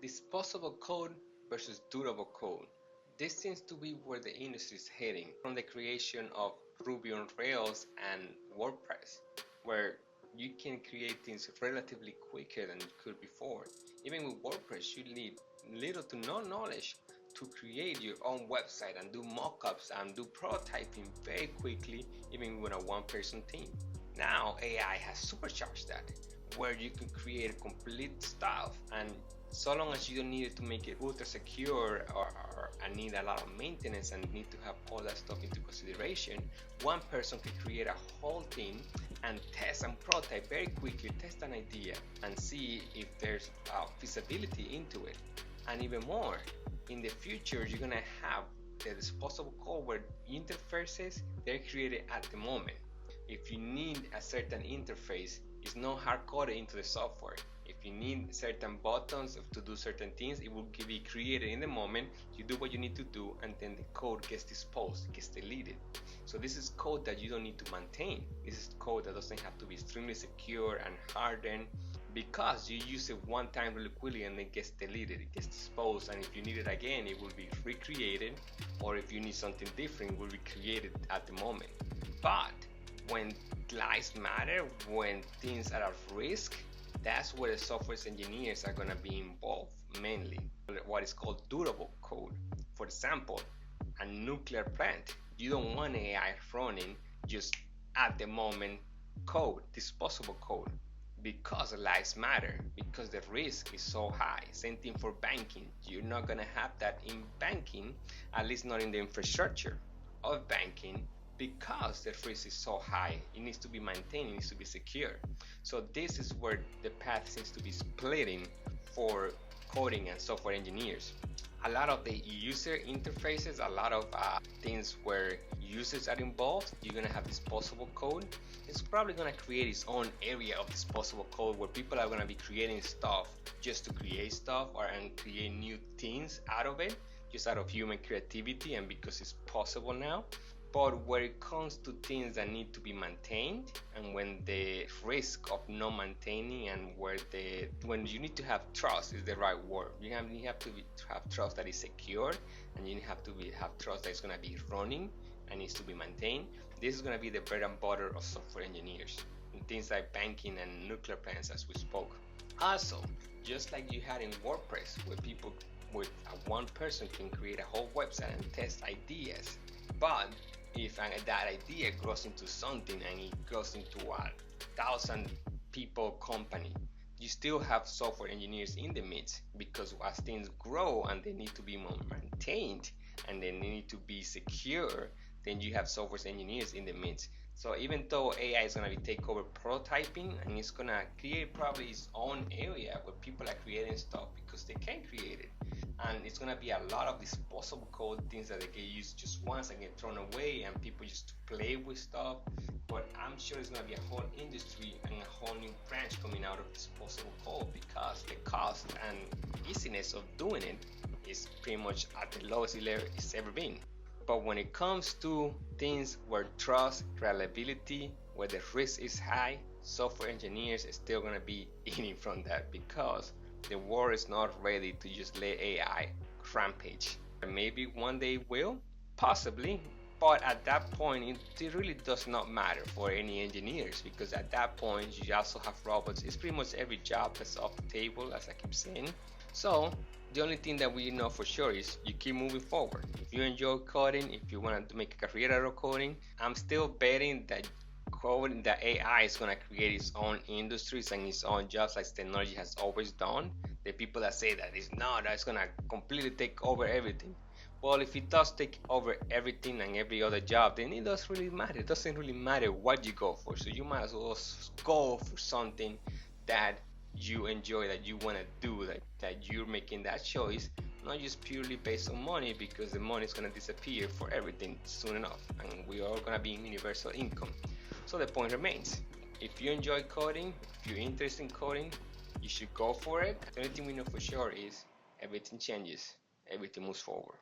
Disposable code versus durable code. This seems to be where the industry is heading from the creation of Ruby on Rails and WordPress, where you can create things relatively quicker than you could before. Even with WordPress, you need little to no knowledge to create your own website and do mockups and do prototyping very quickly, even with a one-person team. Now AI has supercharged that, where you can create complete stuff, and so long as you don't need it to make it ultra secure or need a lot of maintenance and need to have all that stuff into consideration, one person can create a whole thing and test and prototype very quickly, test an idea and see if there's feasibility into it. And even more, in the future you're gonna have the disposable code where interfaces they're created at the moment. If you need a certain interface, it's not hard-coded into the software. If you need certain buttons to do certain things, it will be created in the moment. You do what you need to do, and then the code gets disposed, gets deleted. So this is code that you don't need to maintain. This is code that doesn't have to be extremely secure and hardened, because you use it one time really quickly and it gets deleted, it gets disposed, and if you need it again, it will be recreated, or if you need something different, it will be created at the moment. But when lives matter, when things are at risk, that's where the software engineers are going to be involved mainly. What is called durable code. For example, a nuclear plant, you don't want AI running just at the moment code, disposable code, because lives matter, because the risk is so high. Same thing for banking. You're not going to have that in banking, at least not in the infrastructure of banking, because the risk is so high. It needs to be maintained, it needs to be secure. So this is where the path seems to be splitting for coding and software engineers. A lot of the user interfaces, a lot of things where users are involved, you're gonna have disposable code. It's probably gonna create its own area of disposable code where people are gonna be creating stuff just to create stuff and create new things out of it, just out of human creativity and because it's possible now. But where it comes to things that need to be maintained, and when the risk of not maintaining, and when you need to have trust is the right word. You have to have trust that is secure, and you have to have trust that is going to be running and needs to be maintained. This is going to be the bread and butter of software engineers in things like banking and nuclear plants, as we spoke. Also, just like you had in WordPress, where people with one person can create a whole website and test ideas, but if that idea grows into something and it goes into a 1,000 people company, you still have software engineers in the midst, because as things grow and they need to be more maintained and they need to be secure, then you have software engineers in the midst. So even though AI is going to take over prototyping, and it's going to create probably its own area where people are creating stuff because they can create it, and it's going to be a lot of disposable code, things that they can use just once and get thrown away, and people just play with stuff. But I'm sure it's going to be a whole industry and a whole new branch coming out of disposable code, because the cost and easiness of doing it is pretty much at the lowest level it's ever been. But when it comes to things where trust, reliability, where the risk is high, software engineers are still going to be eating from that, because the world is not ready to just let AI rampage. Maybe one day it will, possibly, but at that point it really does not matter for any engineers, because at that point you also have robots. It's pretty much every job that's off the table, as I keep saying. So the only thing that we know for sure is you keep moving forward. If you enjoy coding, if you want to make a career out of coding, I'm still betting that coding, that AI is going to create its own industries and its own jobs, like technology has always done. The people that say that it's not, that it's going to completely take over everything. Well, if it does take over everything and every other job, then it doesn't really matter. It doesn't really matter what you go for. So you might as well go for something that you enjoy, that you want to do, that you're making that choice, not just purely based on money, because the money is going to disappear for everything soon enough, and we are all going to be in universal income. So the point remains, if you enjoy coding, if you're interested in coding, you should go for it. The only thing we know for sure is everything changes, everything moves forward.